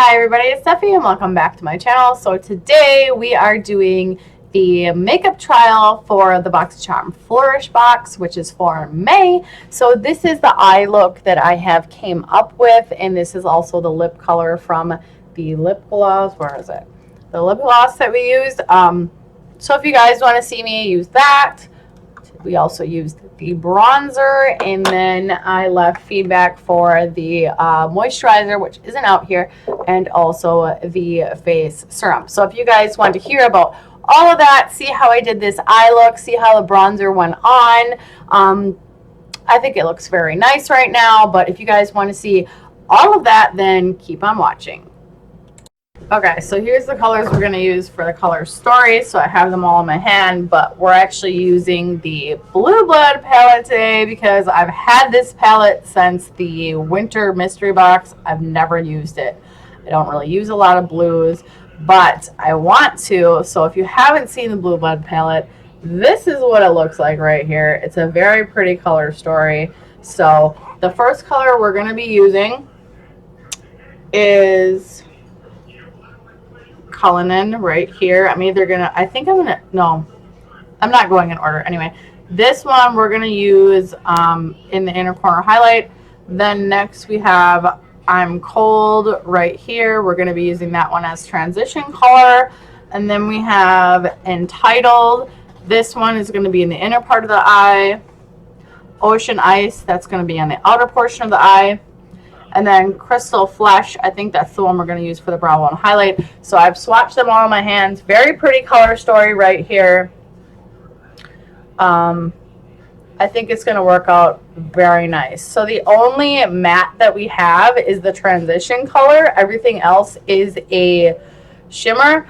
Hi everybody, it's Stefe and welcome back to my channel. So today we are doing the makeup trial for the Boxycharm Flourish box, which is for May. So this is the eye look that I have came up with, and this is also the lip color from the lip gloss. Where is it? The lip gloss that we used. So if you guys want to see me use that, we also used the bronzer, and then I left feedback for the moisturizer, which isn't out here, and also the face serum. So if you guys want to hear about all of that, see how I did this eye look, see how the bronzer went on, I think it looks very nice right now. But if you guys want to see all of that, then keep on watching. Okay, so here's the colors we're going to use for the color story. So I have them all in my hand, but we're actually using the Blue Blood palette today because I've had this palette since the winter mystery box. I've never used it. I don't really use a lot of blues, but I want to. So if you haven't seen the Blue Blood palette, this is what it looks like right here. It's a very pretty color story. So the first color we're going to be using is Cullinan right here. I'm either gonna, no, I'm not going in order. Anyway, this one we're gonna use in the inner corner highlight. Then next we have I'm Cold right here. We're gonna be using that one as transition color. And then we have Entitled. This one is gonna be in the inner part of the eye. Ocean Ice, that's gonna be on the outer portion of the eye. And then Crystal Flesh, I think that's the one we're going to use for the brow bone highlight. So I've swatched them all in my hands. Very pretty color story right here. I think it's going to work out very nice. So the only matte that we have is the transition color. Everything else is a shimmer.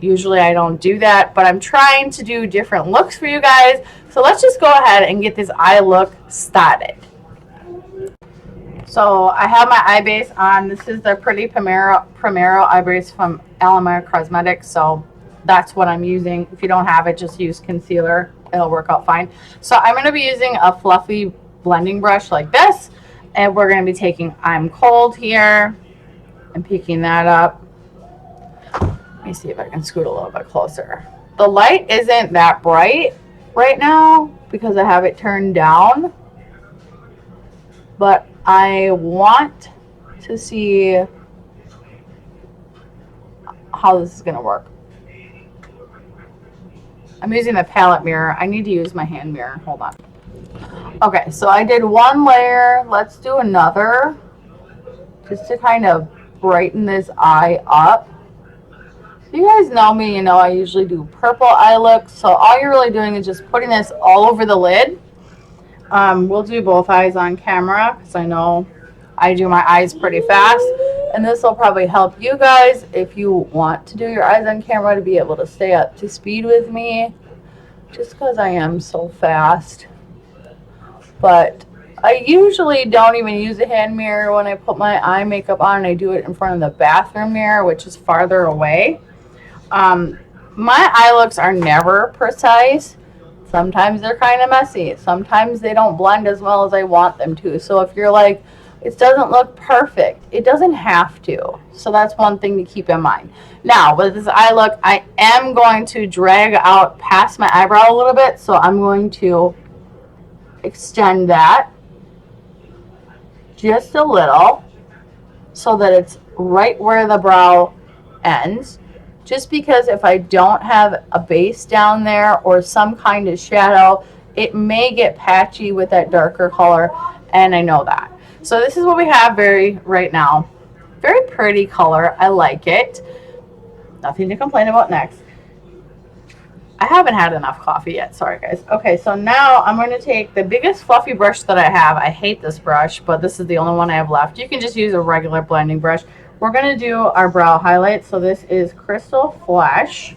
Usually I don't do that, but I'm trying to do different looks for you guys. So let's just go ahead and get this eye look started. So I have my eye base on. This is the Pretty Primero eye base from Cosmetics. So that's what I'm using. If you don't have it, just use concealer. It'll work out fine. So I'm going to be using a fluffy blending brush like this. And we're going to be taking I'm Cold here and picking that up. Let me see if I can scoot a little bit closer. The light isn't that bright right now because I have it turned down. But I want to see how this is going to work. I'm using the palette mirror. I need to use my hand mirror. Hold on. Okay, so I did one layer. Let's do another just to kind of brighten this eye up. So you guys know me, you know I usually do purple eye looks. So all you're really doing is just putting this all over the lid. We'll do both eyes on camera because I know I do my eyes pretty fast, and this will probably help you guys if you want to do your eyes on camera to be able to stay up to speed with me, just because I am so fast. But I usually don't even use a hand mirror when I put my eye makeup on. I do it in front of the bathroom mirror, which is farther away. My eye looks are never precise. Sometimes they're kind of messy. Sometimes they don't blend as well as I want them to. So if you're like, it doesn't look perfect, it doesn't have to. So that's one thing to keep in mind. Now, with this eye look, I am going to drag out past my eyebrow a little bit. So I'm going to extend that just a little so that it's right where the brow ends. Just because if I don't have a base down there or some kind of shadow, it may get patchy with that darker color, and I know that. So this is what we have right now. Very pretty color. I like it. Nothing to complain about next. I haven't had enough coffee yet. Sorry, guys. Okay, so now I'm going to take the biggest fluffy brush that I have. I hate this brush, but this is the only one I have left. You can just use a regular blending brush. We're going to do our brow highlight. So this is Crystal Flesh.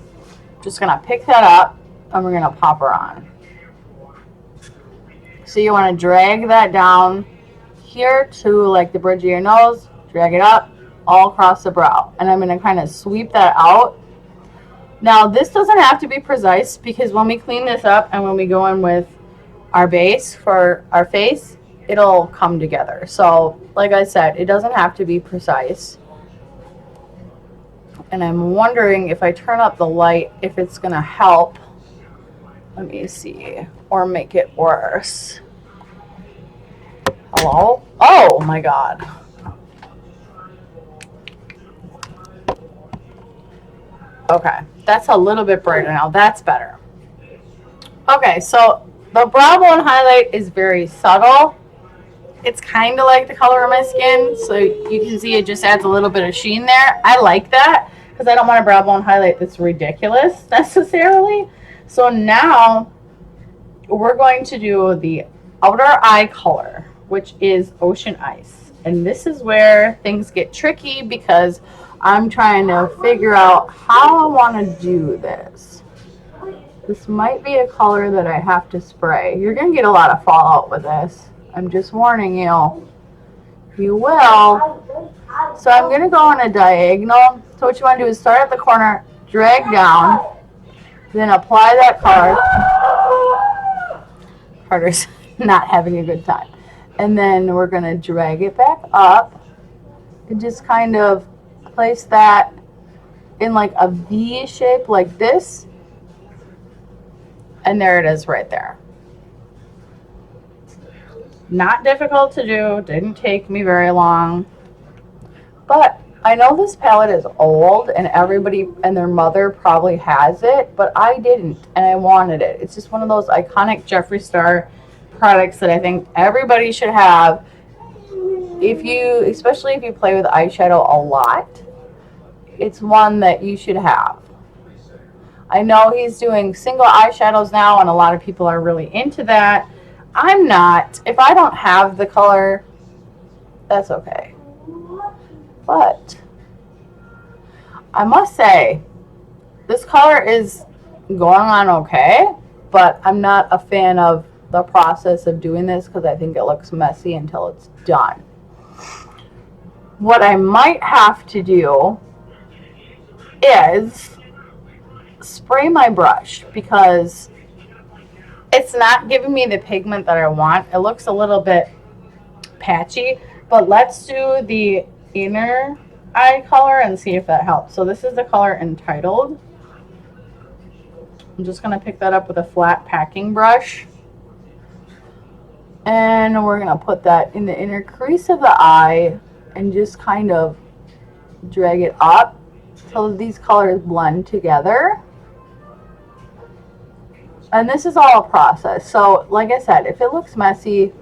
Just going to pick that up and we're going to pop her on. So you want to drag that down here to like the bridge of your nose. Drag it up all across the brow. And I'm going to kind of sweep that out. Now this doesn't have to be precise because when we clean this up and when we go in with our base for our face, it'll come together. So like I said, it doesn't have to be precise. And I'm wondering if I turn up the light, if it's going to help. Let me see. Or make it worse. Hello? Oh my God. Okay, that's a little bit brighter now. That's better. Okay, so the brow bone highlight is very subtle. It's kind of like the color of my skin, so you can see it just adds a little bit of sheen there. I like that because I don't want a brow bone highlight that's ridiculous necessarily. So now we're going to do the outer eye color, which is Ocean Ice. And this is where things get tricky because I'm trying to figure out how I want to do this. This might be a color that I have to spray. You're going to get a lot of fallout with this. I'm just warning you. You will. So I'm going to go on a diagonal. So what you want to do is start at the corner, drag down, then apply that color. Carter's not having a good time. And then we're going to drag it back up and just kind of place that in like a V shape like this. And there it is right there. Not difficult to do, didn't take me very long. But I know this palette is old and everybody and their mother probably has it, but I didn't and I wanted it. It's just one of those iconic Jeffree Star products that I think everybody should have. Especially if you play with eyeshadow a lot, it's one that you should have. I know he's doing single eyeshadows now and a lot of people are really into that. I'm not. If I don't have the color, that's okay. But I must say, this color is going on okay, but I'm not a fan of the process of doing this because I think it looks messy until it's done. What I might have to do is spray my brush because it's not giving me the pigment that I want. It looks a little bit patchy, but let's do the inner eye color and see if that helps. So this is the color Entitled. I'm just going to pick that up with a flat packing brush. And we're going to put that in the inner crease of the eye and just kind of drag it up so these colors blend together. And this is all a process. So like I said, if it looks messy,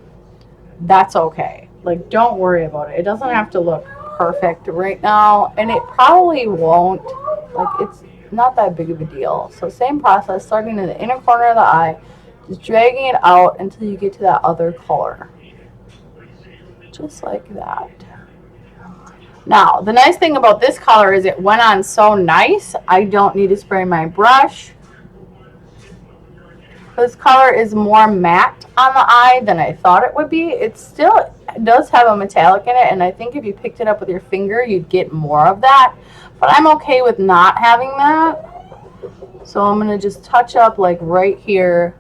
that's okay. Like, don't worry about it. It doesn't have to look perfect right now, and it probably won't. Like, it's not that big of a deal. So same process, starting in the inner corner of the eye, just dragging it out until you get to that other color. Just like that. Now, the nice thing about this color is it went on so nice, I don't need to spray my brush. This color is more matte on the eye than I thought it would be. It still does have a metallic in it, and I think if you picked it up with your finger, you'd get more of that. But I'm okay with not having that. So I'm going to just touch up like right here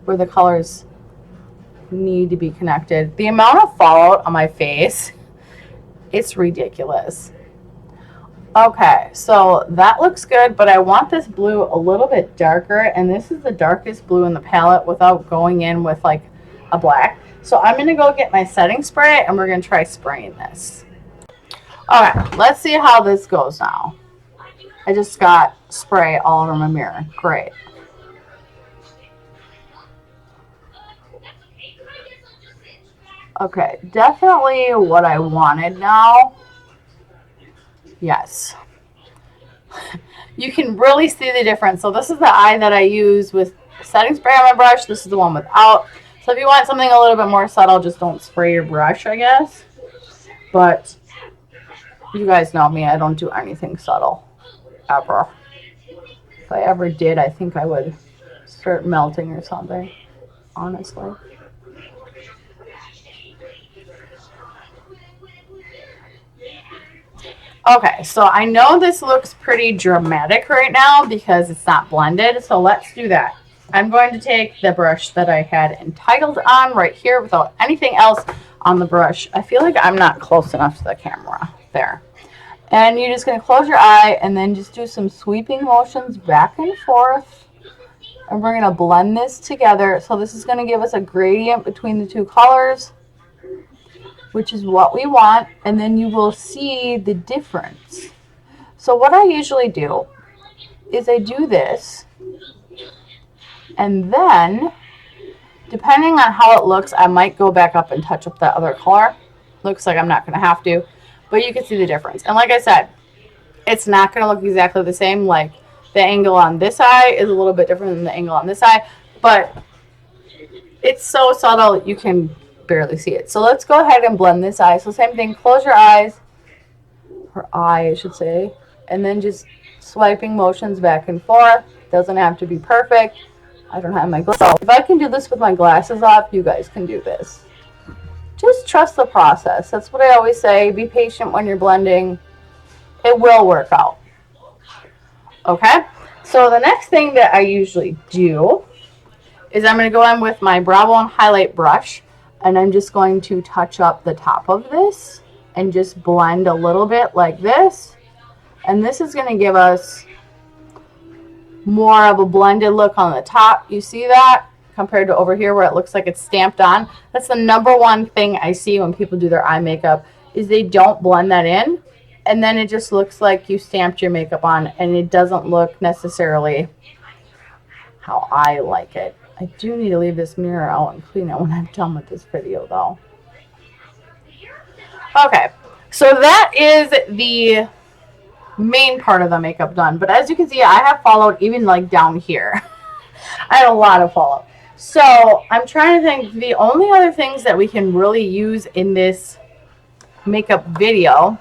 where the colors need to be connected. The amount of fallout on my face, it's ridiculous. Okay, so that looks good, but I want this blue a little bit darker, and this is the darkest blue in the palette without going in with like a black. So I'm going to go get my setting spray, and we're going to try spraying this. All right, let's see how this goes now. I just got spray all over my mirror. Great. Okay, definitely what I wanted now. Yes. You can really see the difference. So this is the eye that I use with setting spray on my brush. This is the one without. So if you want something a little bit more subtle, just don't spray your brush, I guess. But you guys know me. I don't do anything subtle. Ever. If I ever did, I think I would start melting or something. Honestly. Okay, so I know this looks pretty dramatic right now because it's not blended, so let's do that. I'm going to take the brush that I had entitled on right here without anything else on the brush. I feel like I'm not close enough to the camera. There. And you're just going to close your eye and then just do some sweeping motions back and forth. And we're going to blend this together. So this is going to give us a gradient between the two colors, which is what we want. And then you will see the difference. So what I usually do is I do this. And then, depending on how it looks, I might go back up and touch up that other color. Looks like I'm not going to have to. But you can see the difference. And like I said, it's not going to look exactly the same. Like the angle on this eye is a little bit different than the angle on this eye. But it's so subtle you can barely see it. So let's go ahead and blend this eye. So same thing. Close your eyes. Or eye, I should say. And then just swiping motions back and forth. Doesn't have to be perfect. I don't have my glasses off. If I can do this with my glasses off, you guys can do this. Just trust the process. That's what I always say. Be patient when you're blending. It will work out. Okay? So the next thing that I usually do is I'm going to go in with my Brow Bone Highlight Brush. And I'm just going to touch up the top of this. And just blend a little bit like this. And this is going to give us more of a blended look on the top. You see that? Compared to over here where it looks like it's stamped on. That's the number one thing I see when people do their eye makeup is they don't blend that in. And then it just looks like you stamped your makeup on and it doesn't look necessarily how I like it. I do need to leave this mirror out and clean it when I'm done with this video though. Okay, so that is the main part of the makeup done. But as you can see, I have followed even like down here. I had a lot of follow. So I'm trying to think, the only other things that we can really use in this makeup video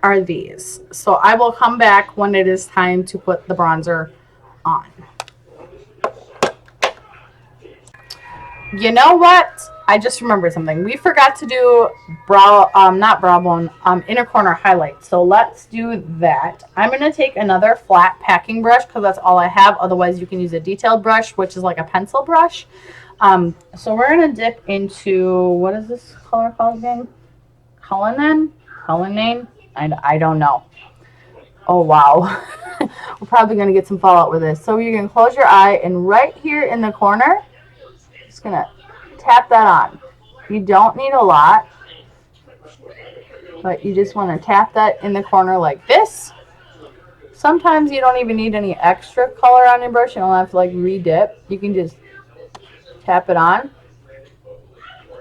are these. So I will come back when it is time to put the bronzer on. You know what? I just remembered something. We forgot to do not brow bone, inner corner highlight. So let's do that. I'm going to take another flat packing brush because that's all I have. Otherwise, you can use a detailed brush, which is like a pencil brush. So we're going to dip into, what is this color called again? Cullinan? I don't know. Oh, wow. We're probably going to get some fallout with this. So you're going to close your eye and right here in the corner, just going to tap that on. You don't need a lot, but you just want to tap that in the corner like this. Sometimes you don't even need any extra color on your brush. You don't have to like re-dip. You can just tap it on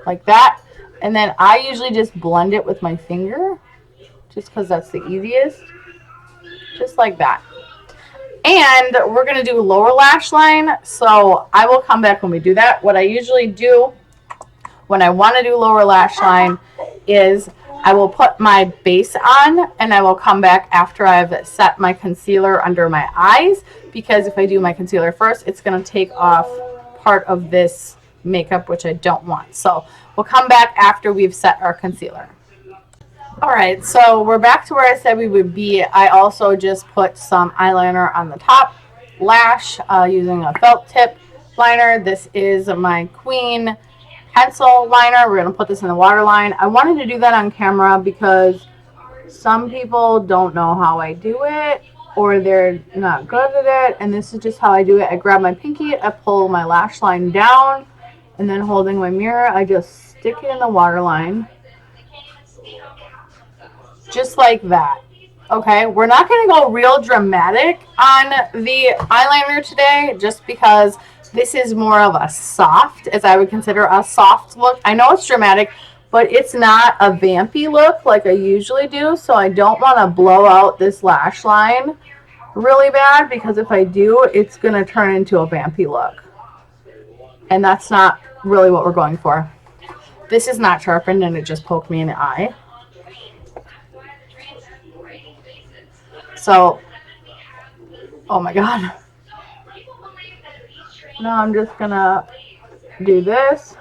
like that. And then I usually just blend it with my finger just because that's the easiest. Just like that. And we're going to do lower lash line. So I will come back when we do that. What I usually do when I want to do lower lash line is I will put my base on and I will come back after I've set my concealer under my eyes. Because if I do my concealer first, it's going to take off part of this makeup, which I don't want. So we'll come back after we've set our concealer. Alright, so we're back to where I said we would be. I also just put some eyeliner on the top lash using a felt tip liner. This is my Queen pencil liner. We're going to put this in the waterline. I wanted to do that on camera because some people don't know how I do it or they're not good at it. And this is just how I do it. I grab my pinky, I pull my lash line down, and then holding my mirror, I just stick it in the waterline. Just like that. Okay, we're not going to go real dramatic on the eyeliner today just because this is more of a soft, as I would consider a soft look. I know it's dramatic, but it's not a vampy look like I usually do, so I don't want to blow out this lash line really bad because if I do, it's going to turn into a vampy look. And that's not really what we're going for. This is not sharpened and it just poked me in the eye. So, oh my god. Now I'm just gonna do this.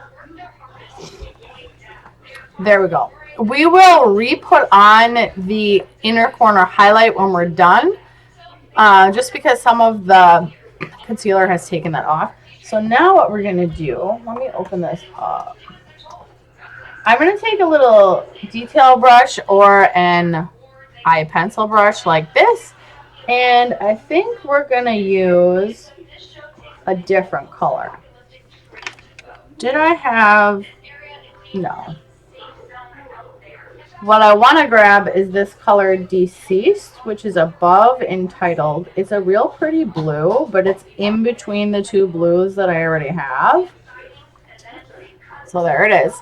There we go. We will re-put on the inner corner highlight when we're done. Just because some of the concealer has taken that off. So now what we're going to do, let me open this up. I'm going to take a little detail brush or an eye pencil brush like this. And I think we're going to use a different color. Did I have... No. What I want to grab is this color Deceased, which is above Entitled. It's a real pretty blue, but it's in between the two blues that I already have. So there it is.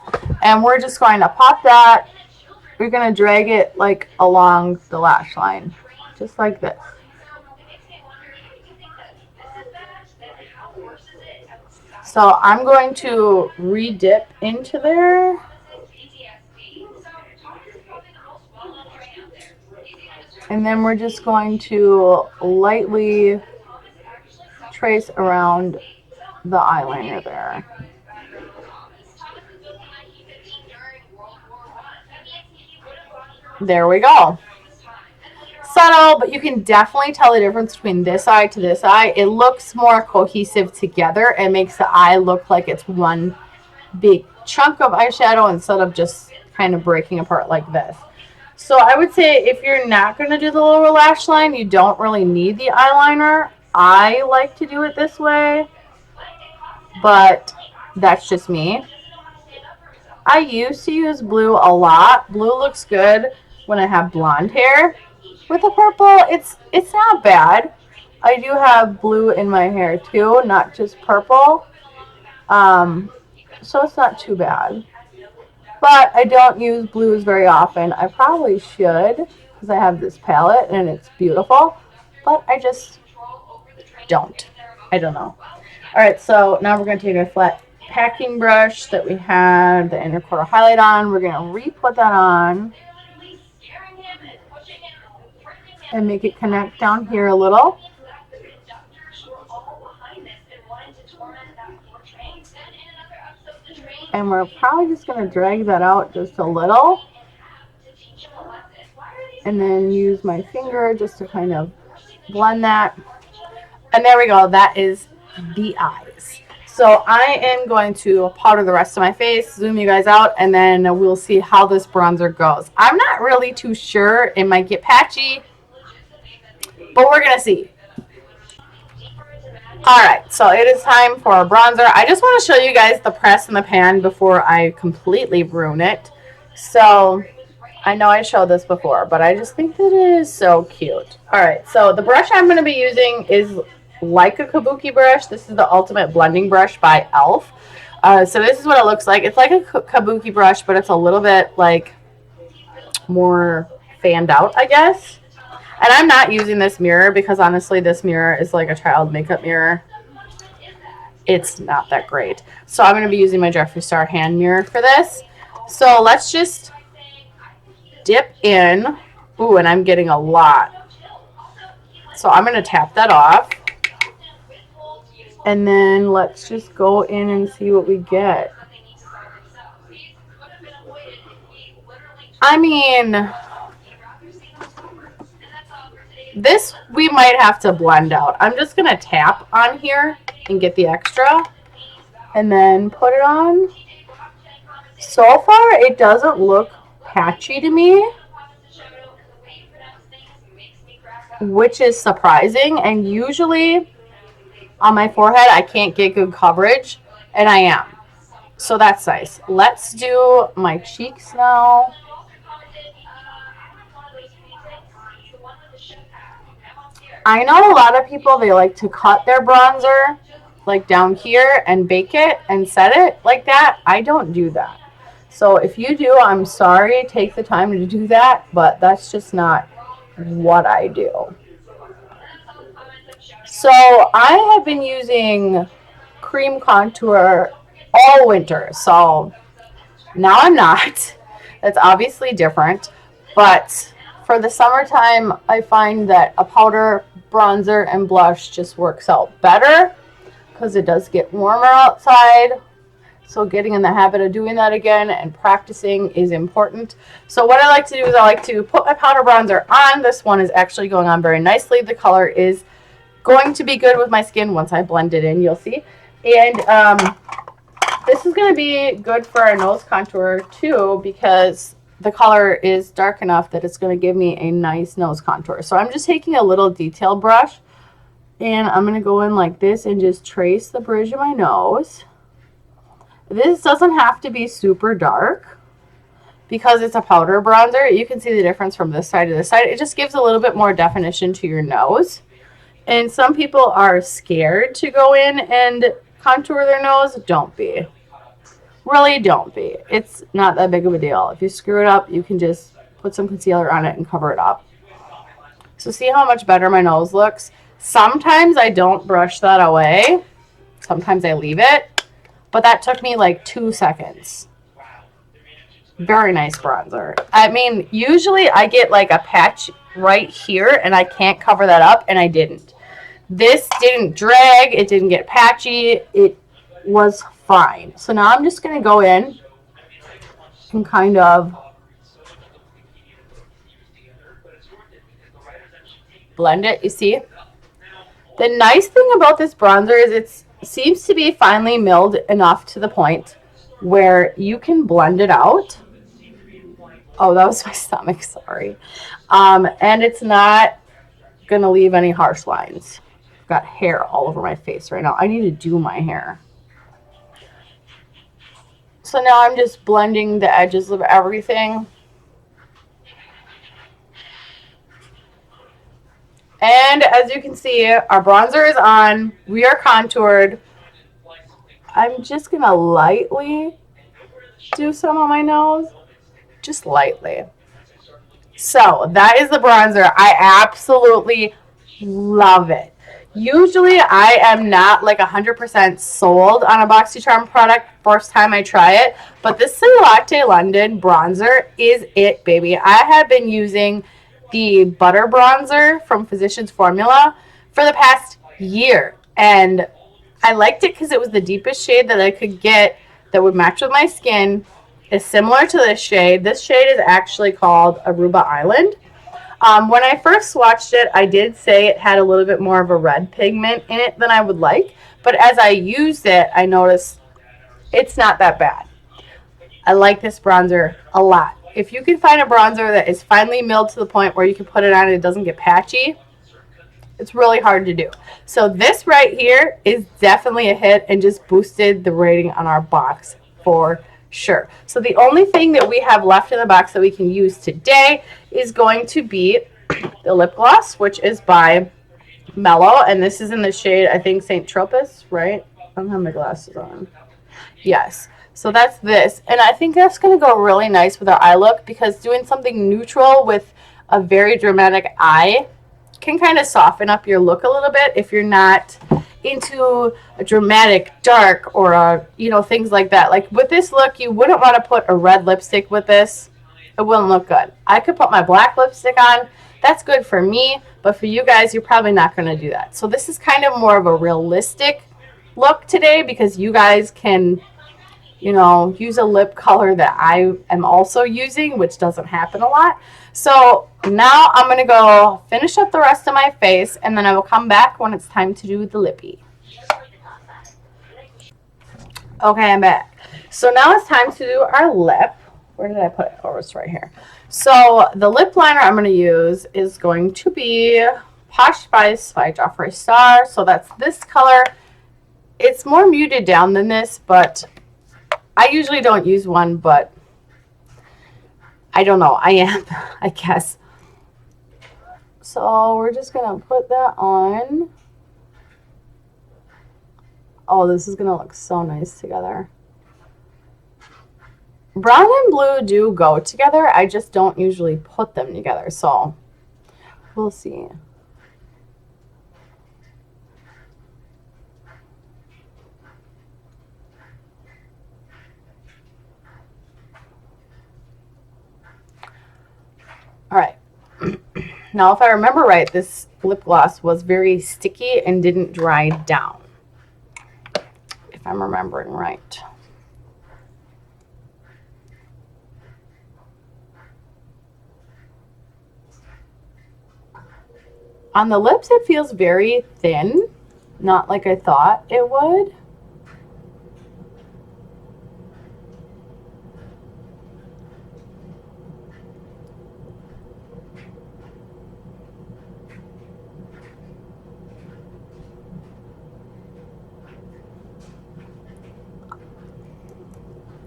And we're just going to pop that. We're going to drag it like along the lash line, just like this. So I'm going to re-dip into there. And then we're just going to lightly trace around the eyeliner there. There we go. Subtle, but you can definitely tell the difference between this eye to this eye. It looks more cohesive together. It makes the eye look like it's one big chunk of eyeshadow instead of just kind of breaking apart like this. So I would say if you're not going to do the lower lash line, you don't really need the eyeliner. I like to do it this way, but that's just me. I used to use blue a lot. Blue looks good when I have blonde hair. With the purple, it's not bad. I do have blue in my hair too, not just purple. So it's not too bad. But I don't use blues very often. I probably should because I have this palette and it's beautiful. But I just don't. I don't know. Alright, so now we're going to take a flat packing brush that we had the inner quarter highlight on. We're going to re-put that on. And make it connect down here a little. And we're probably just going to drag that out just a little. And then use my finger just to kind of blend that. And there we go. That is the eyes. So I am going to powder the rest of my face, zoom you guys out, and then we'll see how this bronzer goes. I'm not really too sure. It might get patchy, but we're going to see. Alright, so it is time for a bronzer. I just want to show you guys the press and the pan before I completely ruin it. So, I know I showed this before, but I just think that it is so cute. Alright, so the brush I'm going to be using is like a kabuki brush. This is the Ultimate Blending Brush by e.l.f. So this is what it looks like. It's like a kabuki brush, but it's a little bit like more fanned out, I guess. And I'm not using this mirror because honestly this mirror is like a child makeup mirror. It's not that great. So I'm going to be using my Jeffree Star hand mirror for this. So let's just dip in. Ooh, and I'm getting a lot. So I'm going to tap that off. And then let's just go in and see what we get. I mean, this we might have to blend out. I'm just going to tap on here and get the extra. And then put it on. So far, it doesn't look patchy to me, which is surprising. And usually on my forehead, I can't get good coverage, and I am. So that's nice. Let's do my cheeks now. I know a lot of people, they like to cut their bronzer like down here and bake it and set it like that. I don't do that. So if you do, I'm sorry. Take the time to do that, but that's just not what I do. So I have been using cream contour all winter. So now I'm not. That's obviously different. But for the summertime, I find that a powder, bronzer, and blush just works out better because it does get warmer outside. So getting in the habit of doing that again and practicing is important. So what I like to do is I like to put my powder bronzer on. This one is actually going on very nicely. The color is going to be good with my skin once I blend it in, you'll see. And this is going to be good for our nose contour too, because the color is dark enough that it's going to give me a nice nose contour. So I'm just taking a little detail brush, and I'm going to go in like this and just trace the bridge of my nose. This doesn't have to be super dark because it's a powder bronzer. You can see the difference from this side to this side. It just gives a little bit more definition to your nose. And some people are scared to go in and contour their nose. Don't be. Really don't be. It's not that big of a deal. If you screw it up, you can just put some concealer on it and cover it up. So see how much better my nose looks? Sometimes I don't brush that away. Sometimes I leave it. But that took me like 2 seconds. Very nice bronzer. I mean, usually I get like a patch right here and I can't cover that up, and I didn't. This didn't drag. It didn't get patchy. It was fine. So now I'm just going to go in and kind of blend it. You see? The nice thing about this bronzer is it seems to be finely milled enough to the point where you can blend it out. Oh, that was my stomach, sorry. And it's not going to leave any harsh lines. I've got hair all over my face right now. I need to do my hair. So now I'm just blending the edges of everything. And as you can see, our bronzer is on. We are contoured. I'm just going to lightly do some on my nose. Just lightly. So that is the bronzer. I absolutely love it. Usually I am not like 100% sold on a Boxycharm product first time I try it, but this Ciate London bronzer is it, baby. I have been using the butter bronzer from Physicians Formula for the past year, and I liked it because it was the deepest shade that I could get that would match with my skin. It's similar to this shade. This shade is actually called Aruba Island. When I first swatched it, I did say it had a little bit more of a red pigment in it than I would like. But as I used it, I noticed it's not that bad. I like this bronzer a lot. If you can find a bronzer that is finely milled to the point where you can put it on and it doesn't get patchy, it's really hard to do. So this right here is definitely a hit and just boosted the rating on our box for sure. So the only thing that we have left in the box that we can use today is going to be the lip gloss, which is by Mellow, and this is in the shade, I think, St. Tropez, right? I don't have my glasses on. Yes. So that's this, and I think that's going to go really nice with our eye look, because doing something neutral with a very dramatic eye can kind of soften up your look a little bit if you're not into a dramatic dark or a, you know, things like that. Like with this look, you wouldn't want to put a red lipstick with this. It wouldn't look good. I could put my black lipstick on. That's good for me, but for you guys, you're probably not going to do that. So this is kind of more of a realistic look today, because you guys can, you know, use a lip color that I am also using, which doesn't happen a lot. So now I'm going to go finish up the rest of my face, and then I will come back when it's time to do the lippy. Okay, I'm back. So now it's time to do our lip. Where did I put it? Oh, it's right here. So the lip liner I'm going to use is going to be Posh Spice by Jeffree Star. So that's this color. It's more muted down than this, but I usually don't use one, but I don't know. I am, I guess. So we're just going to put that on. Oh, this is going to look so nice together. Brown and blue do go together. I just don't usually put them together, so we'll see. All right. Now, if I remember right, this lip gloss was very sticky and didn't dry down, if I'm remembering right. On the lips, it feels very thin, not like I thought it would.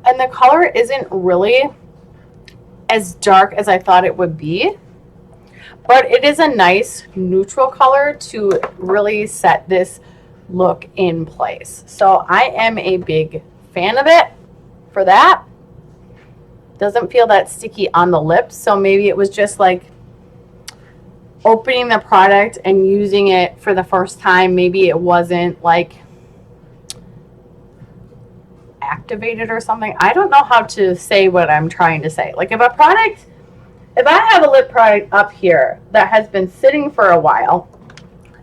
And the color isn't really as dark as I thought it would be, but it is a nice neutral color to really set this look in place. So I am a big fan of it for that. Doesn't feel that sticky on the lips, so maybe it was just like opening the product and using it for the first time. Maybe it wasn't like activated or something. I don't know how to say what I'm trying to say. Like if I have a lip product up here that has been sitting for a while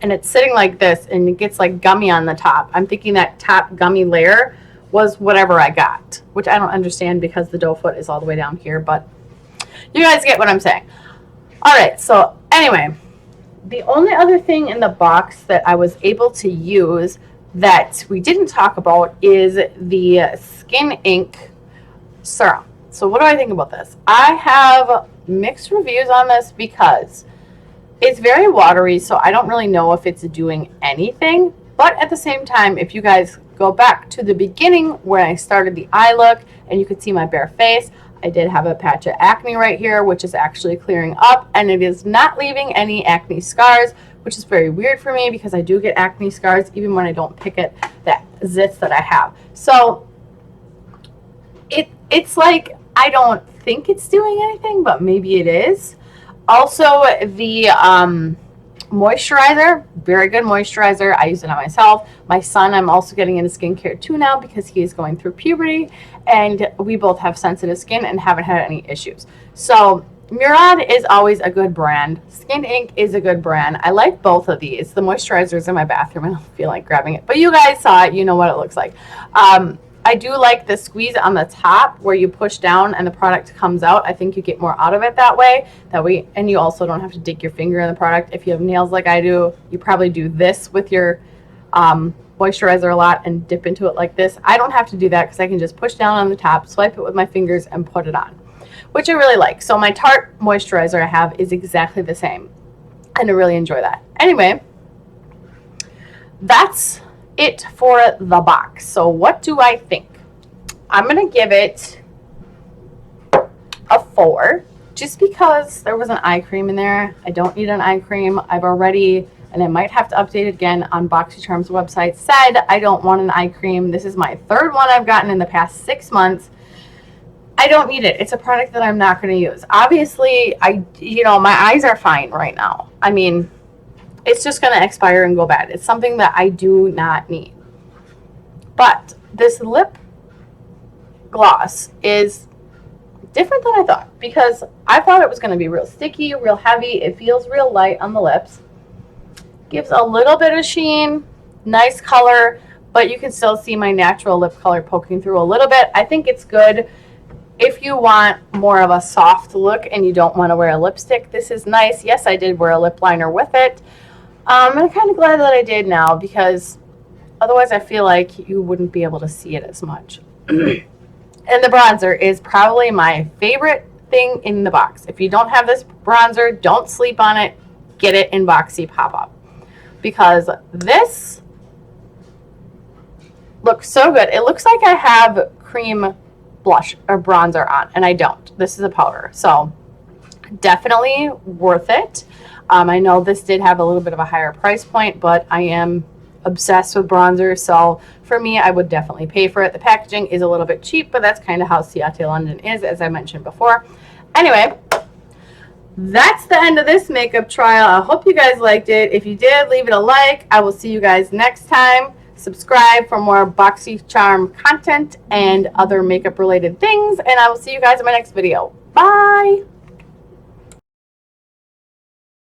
and it's sitting like this and it gets like gummy on the top, I'm thinking that top gummy layer was whatever I got, which I don't understand because the doe foot is all the way down here, but you guys get what I'm saying. All right, so anyway, the only other thing in the box that I was able to use that we didn't talk about is the Skin Ink serum. So what do I think about this? I have mixed reviews on this because it's very watery, so I don't really know if it's doing anything. But at the same time, if you guys go back to the beginning where I started the eye look and you could see my bare face, I did have a patch of acne right here, which is actually clearing up, and it is not leaving any acne scars, which is very weird for me because I do get acne scars even when I don't pick at that zits that I have. So it's like I don't think it's doing anything, but maybe it is. Also, the moisturizer, very good moisturizer. I use it on myself. My son, I'm also getting into skincare too now because he is going through puberty, and we both have sensitive skin and haven't had any issues. So Murad is always a good brand. Skin Ink is a good brand. I like both of these. The moisturizer is in my bathroom. I don't feel like grabbing it, but you guys saw it. You know what it looks like. I do like the squeeze on the top where you push down and the product comes out. I think you get more out of it that way. And you also don't have to dig your finger in the product. If you have nails like I do, you probably do this with your moisturizer a lot and dip into it like this. I don't have to do that because I can just push down on the top, swipe it with my fingers, and put it on, which I really like. So my Tarte moisturizer I have is exactly the same, and I really enjoy that. Anyway, that's it for the box. So what do I think? I'm going to give it a 4 just because there was an eye cream in there. I don't need an eye cream. I've already, and I might have to update it again on Boxycharm's website, said I don't want an eye cream. This is my third one I've gotten in the past 6 months. I don't need it. It's a product that I'm not going to use. Obviously, my eyes are fine right now. I mean, it's just going to expire and go bad. It's something that I do not need. But this lip gloss is different than I thought because I thought it was going to be real sticky, real heavy. It feels real light on the lips. Gives a little bit of sheen, nice color, but you can still see my natural lip color poking through a little bit. I think it's good if you want more of a soft look and you don't want to wear a lipstick. This is nice. Yes, I did wear a lip liner with it. I'm kind of glad that I did now because otherwise I feel like you wouldn't be able to see it as much. And the bronzer is probably my favorite thing in the box. If you don't have this bronzer, don't sleep on it. Get it in Boxy Pop-Up because this looks so good. It looks like I have cream blush or bronzer on, and I don't. This is a powder, so definitely worth it. I know this did have a little bit of a higher price point, but I am obsessed with bronzer, so for me, I would definitely pay for it. The packaging is a little bit cheap, but that's kind of how Ciate London is, as I mentioned before. Anyway, that's the end of this makeup trial. I hope you guys liked it. If you did, leave it a like. I will see you guys next time. Subscribe for more Boxycharm content and other makeup related things, and I will see you guys in my next video. Bye!